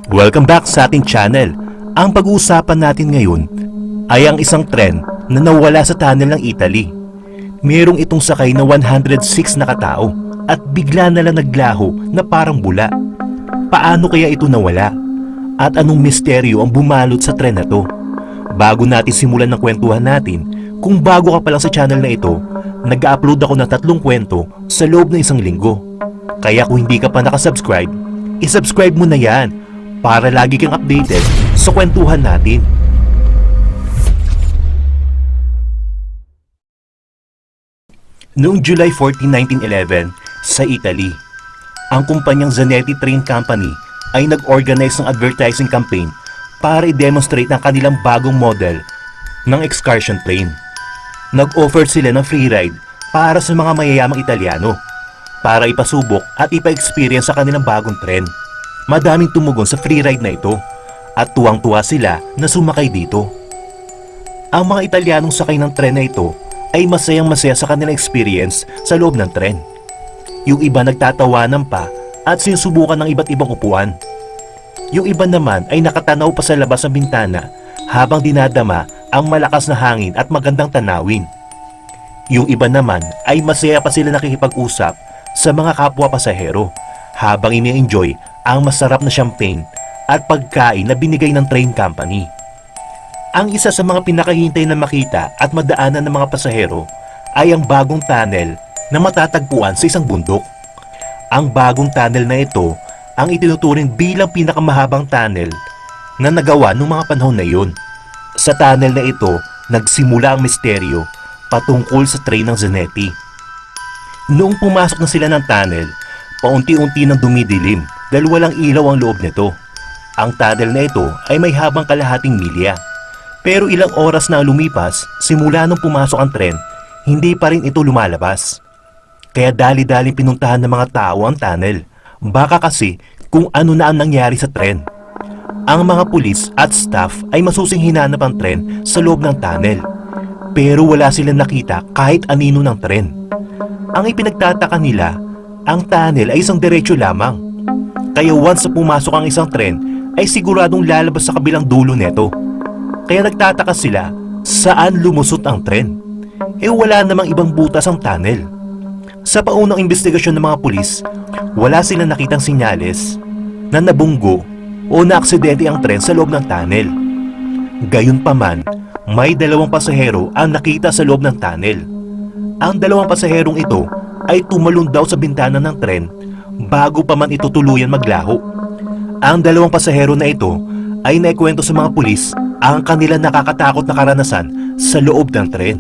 Welcome back sa ating channel. Ang pag-uusapan natin ngayon ay ang isang tren na nawala sa tunnel ng Italy. Merong itong sakay na 106 na katao at bigla na lang naglaho na parang bula. Paano kaya ito nawala? At anong misteryo ang bumalot sa tren na to? Bago natin simulan ng kwentuhan natin, kung bago ka pa lang sa channel na ito, nag-upload ako ng 3 kwento sa loob ng 1 linggo. Kaya kung hindi ka pa nakasubscribe, isubscribe mo na yan para lagi kang updated sa kwentuhan natin. Noong July 14, 1911, sa Italy, ang kumpanyang Zanetti Train Company ay nag-organize ng advertising campaign para i-demonstrate ang kanilang bagong model ng excursion train. Nag-offer sila ng free ride para sa mga mayayamang Italyano para ipasubok at ipa-experience sa kanilang bagong tren. Madaming tumugon sa free ride na ito at tuwang-tuwa sila na sumakay dito. Ang mga Italianong sakay ng tren na ito ay masayang-masaya sa kanilang experience sa loob ng tren. Yung iba nagtatawanan pa at sinusubukan ng iba't ibang upuan. Yung iba naman ay nakatanaw pa sa labas ng bintana habang dinadama ang malakas na hangin at magandang tanawin. Yung iba naman ay masaya pa sila nakikipag-usap sa mga kapwa pasahero habang ini-enjoy ang masarap na champagne at pagkain na binigay ng train company. Ang isa sa mga pinakahintay na makita at madaanan ng mga pasahero ay ang bagong tunnel na matatagpuan sa isang bundok. Ang bagong tunnel na ito ang itinuturing bilang pinakamahabang tunnel na nagawa noong mga panahon na iyon. Sa tunnel na ito, nagsimula ang misteryo patungkol sa train ng Zanetti. Noong pumasok na sila ng tunnel, paunti-unti nang dumidilim dahil walang ilaw ang loob nito. Ang tunnel na ito ay may habang kalahating milya. Pero ilang oras na lumipas, simula nung pumasok ang tren, hindi pa rin ito lumalabas. Kaya dali-daling pinuntahan ng mga tao ang tunnel. Baka kasi kung ano na ang nangyari sa tren. Ang mga pulis at staff ay masusing hinanap ang tren sa loob ng tunnel. Pero wala silang nakita kahit anino ng tren. Ang ipinagtataka nila, ang tunnel ay isang diretsyo lamang. Kaya once na pumasok ang isang tren, ay siguradong lalabas sa kabilang dulo neto. Kaya nagtataka sila saan lumusot ang tren. Wala namang ibang butas ang tunnel. Sa paunang investigasyon ng mga pulis, wala silang nakitang sinyales na nabunggo o naaksidente ang tren sa loob ng tunnel. Gayunpaman, may 2 pasahero ang nakita sa loob ng tunnel. Ang 2 pasaherong ito ay tumalon daw sa bintana ng tren bago pa man ito tuluyan maglaho. Ang 2 pasahero na ito ay naikwento sa mga pulis ang kanilang nakakatakot na karanasan sa loob ng tren.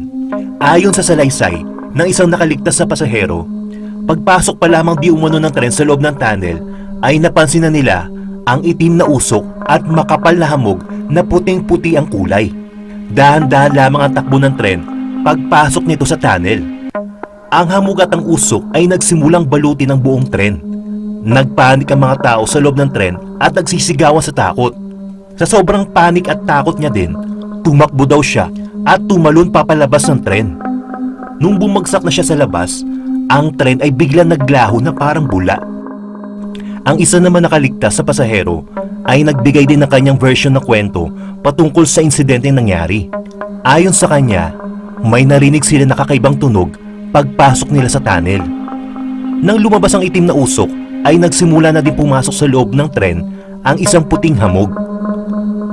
Ayon sa salaysay ng isang nakaligtas na pasahero, pagpasok pa lamang di umano ng tren sa loob ng tunnel ay napansin na nila ang itim na usok at makapal na hamog na puting-puti ang kulay. Dahan-dahan lamang ang takbo ng tren pagpasok nito sa tunnel. Ang hamog at ang usok ay nagsimulang balutin ang buong tren. Nagpanik ang mga tao sa loob ng tren at nagsisigawan sa takot. Sa sobrang panik at takot niya din, tumakbo daw siya at tumalon papalabas ng tren. Nung bumagsak na siya sa labas, ang tren ay biglang naglaho na parang bula. Ang isa naman nakaligtas sa pasahero ay nagbigay din ng kanyang version ng kwento patungkol sa insidente nangyari. Ayon sa kanya, may narinig sila na kakaibang tunog pagpasok nila sa tunnel. Nang lumabas ang itim na usok, ay nagsimula na din pumasok sa loob ng tren ang isang puting hamog.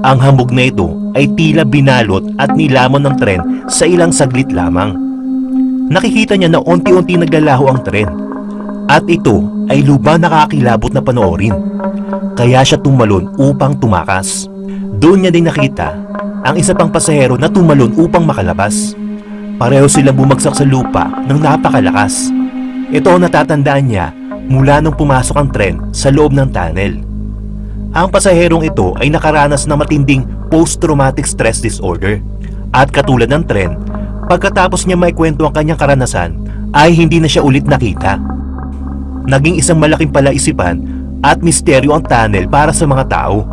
Ang hamog na ito ay tila binalot at nilamon ng tren sa ilang saglit lamang. Nakikita niya na unti-unti naglalaho ang tren at ito ay lubang nakakilabot na panoorin. Kaya siya tumalon upang tumakas. Doon niya din nakita ang isa pang pasahero na tumalon upang makalabas. Pareho silang bumagsak sa lupa ng napakalakas. Ito ang natatandaan niya mula nung pumasok ang tren sa loob ng tunnel. Ang pasaherong ito ay nakaranas ng matinding post-traumatic stress disorder. At katulad ng tren, pagkatapos niya maikwento ang kanyang karanasan, ay hindi na siya ulit nakita. Naging isang malaking palaisipan at misteryo ang tunnel para sa mga tao.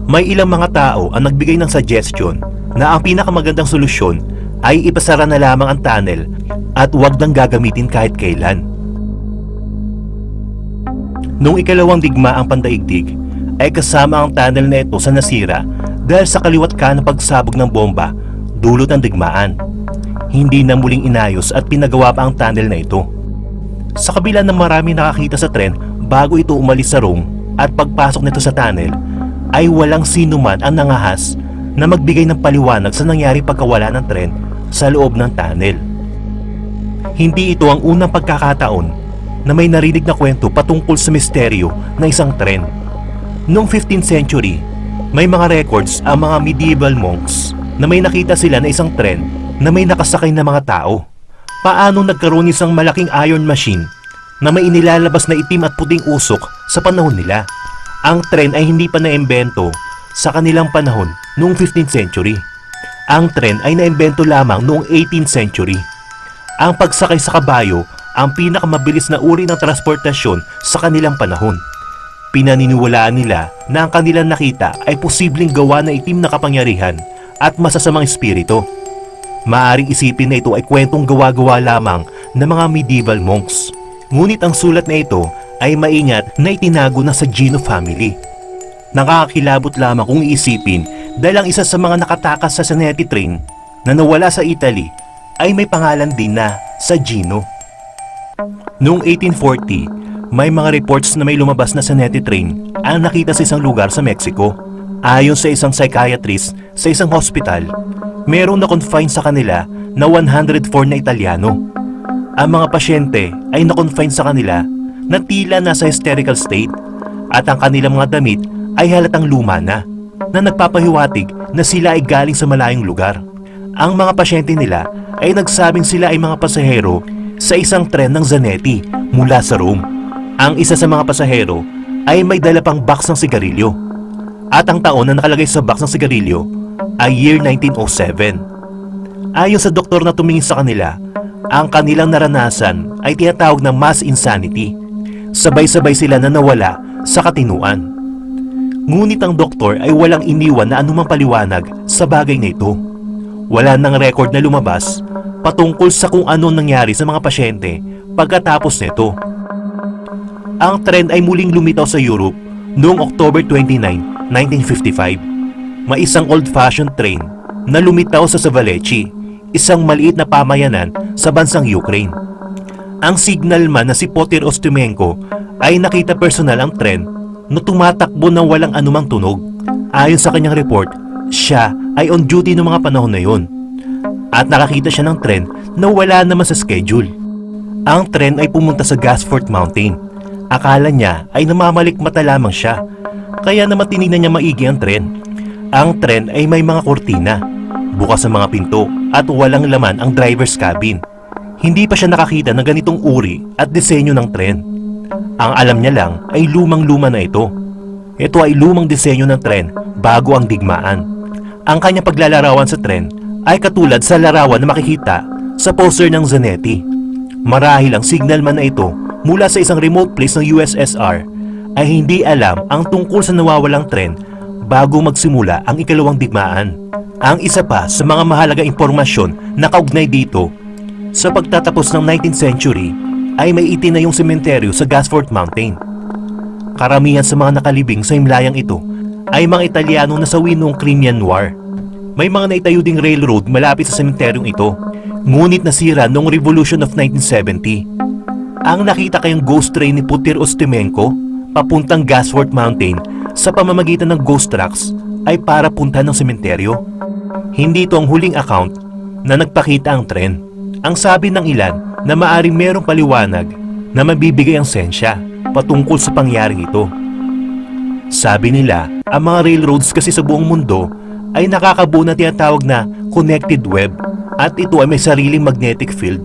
May ilang mga tao ang nagbigay ng suggestion na ang pinakamagandang solusyon ay ipasara na lamang ang tunnel at huwag nang gagamitin kahit kailan. Noong 2 digmaang pandaigdig ay kasama ang tunnel na ito sa nasira dahil sa kaliwat kanang pagsabog ng bomba dulot ng digmaan. Hindi na muling inayos at pinagawa pa ang tunnel na ito. Sa kabila ng marami nakakita sa tren bago ito umalis sa Rome at pagpasok nito sa tunnel, ay walang sino man ang nangahas na magbigay ng paliwanag sa nangyari pagkawala ng tren sa loob ng tunnel. Hindi ito ang unang pagkakataon na may narinig na kwento patungkol sa misteryo ng isang tren. Noong 15th century, may mga records ang mga medieval monks na may nakita sila na isang tren na may nakasakay na mga tao. Paano nagkaroon isang malaking iron machine na may inilalabas na itim at puting usok sa panahon nila? Ang tren ay hindi pa naimbento sa kanilang panahon noong 15th century. Ang tren ay naimbento lamang noong 18th century. Ang pagsakay sa kabayo ang pinakamabilis na uri ng transportasyon sa kanilang panahon. Pinaniniwalaan nila na ang kanilang nakita ay posibleng gawa ng itim na kapangyarihan at masasamang espiritu. Maaring isipin na ito ay kwentong gawa-gawa lamang ng mga medieval monks. Ngunit ang sulat na ito ay maingat na itinago na sa Gino family. Nakakakilabot lamang kung iisipin dahil ang isa sa mga nakatakas sa Zanetti train na nawala sa Italy ay may pangalan din na sa Gino. Noong 1840, may mga reports na may lumabas na Zanetti train ang nakita sa isang lugar sa Mexico. Ayon sa isang psychiatrist sa isang hospital, merong na-confine sa kanila na 104 na Italiano. Ang mga pasyente ay na-confine sa kanila na tila nasa hysterical state at ang kanilang mga damit ay halatang luma na nagpapahiwatig na sila ay galing sa malayong lugar. Ang mga pasyente nila ay nagsabing sila ay mga pasahero sa isang tren ng Zanetti mula sa Rome. Ang isa sa mga pasahero ay may dala pang box ng sigarilyo at ang taon na nakalagay sa box ng sigarilyo ay year 1907. Ayon sa doktor na tumingin sa kanila, ang kanilang naranasan ay tinatawag na mass insanity. Sabay-sabay sila na nawala sa katinuan. Ngunit ang doktor ay walang iniwan na anumang paliwanag sa bagay na ito. Wala nang record na lumabas patungkol sa kung ano nangyari sa mga pasyente pagkatapos nito. Ang tren ay muling lumitaw sa Europe noong October 29, 1955. May isang old-fashioned train na lumitaw sa Zavaleci, isang maliit na pamayanan sa bansang Ukraine. Ang signalman na si Pyotr Ostymenko ay nakita personal ang tren na tumatakbo ng walang anumang tunog. Ayon sa kanyang report, siya ay on duty noong mga panahon na yon at nakakita siya ng tren na wala naman sa schedule. Ang tren ay pumunta sa Gosford Mountain. Akala niya ay namamalikmata lamang siya, kaya naman tinignan niya maigi ang tren. Ang tren ay may mga kortina, bukas ang mga pinto at walang laman ang driver's cabin. Hindi pa siya nakakita ng ganitong uri at disenyo ng tren. Ang alam niya lang ay lumang-luma na ito. Ito ay lumang disenyo ng tren bago ang digmaan. Ang kanyang paglalarawan sa tren ay katulad sa larawan na makikita sa poster ng Zanetti. Marahil ang signalman na ito mula sa isang remote place ng USSR ay hindi alam ang tungkol sa nawawalang tren bago magsimula ang ikalawang digmaan. Ang isa pa sa mga mahalagang impormasyon na kaugnay dito, sa pagtatapos ng 19th century ay may itinayong sementeryo sa Gosford Mountain. Karamihan sa mga nakalibing sa himlayang ito ay mga Italiano na sawi noong Crimean War. May mga naitayo ding railroad malapit sa sementeryong ito, ngunit nasira noong Revolution of 1970. Ang nakita kayong ghost train ni Pyotr Ostymenko papuntang Gosford Mountain sa pamamagitan ng ghost trucks ay para punta ng sementeryo. Hindi ito ang huling account na nagpakita ang tren. Ang sabi ng ilan na maaring merong paliwanag na mabibigay ang sensya patungkol sa pangyaring ito. Sabi nila, ang mga railroads kasi sa buong mundo ay nakakabuo na tinatawag na connected web at ito ay may sariling magnetic field.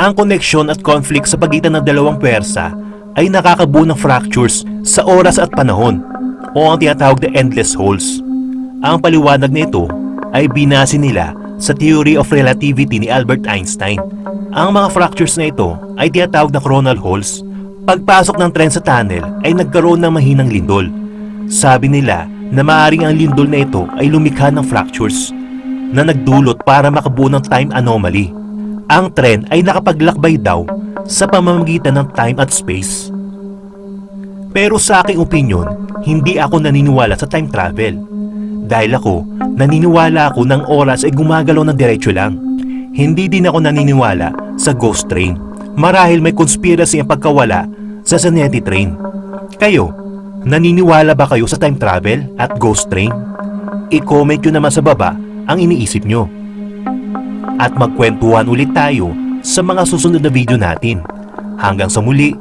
Ang koneksyon at conflict sa pagitan ng dalawang puwersa ay nakakabuo ng fractures sa oras at panahon o ang tinatawag na endless holes. Ang paliwanag na ito ay binase nila sa Theory of Relativity ni Albert Einstein. Ang mga fractures na ito ay tinatawag na coronal holes. Pagpasok ng tren sa tunnel ay nagkaroon ng mahinang lindol. Sabi nila na maaaring ang lindol na ito ay lumikha ng fractures na nagdulot para makabuo ng time anomaly. Ang tren ay nakapaglakbay daw sa pamamagitan ng time at space. Pero sa aking opinyon, hindi ako naniniwala sa time travel. Dahil ako, naniniwala ako ng oras ay gumagalaw ng diretsyo lang. Hindi din ako naniniwala sa ghost train. Marahil may conspiracy ang pagkawala sa Zanetti train. Kayo, naniniwala ba kayo sa time travel at ghost train? I-comment nyo naman sa baba ang iniisip nyo. At magkwentuhan ulit tayo sa mga susunod na video natin. Hanggang sa muli,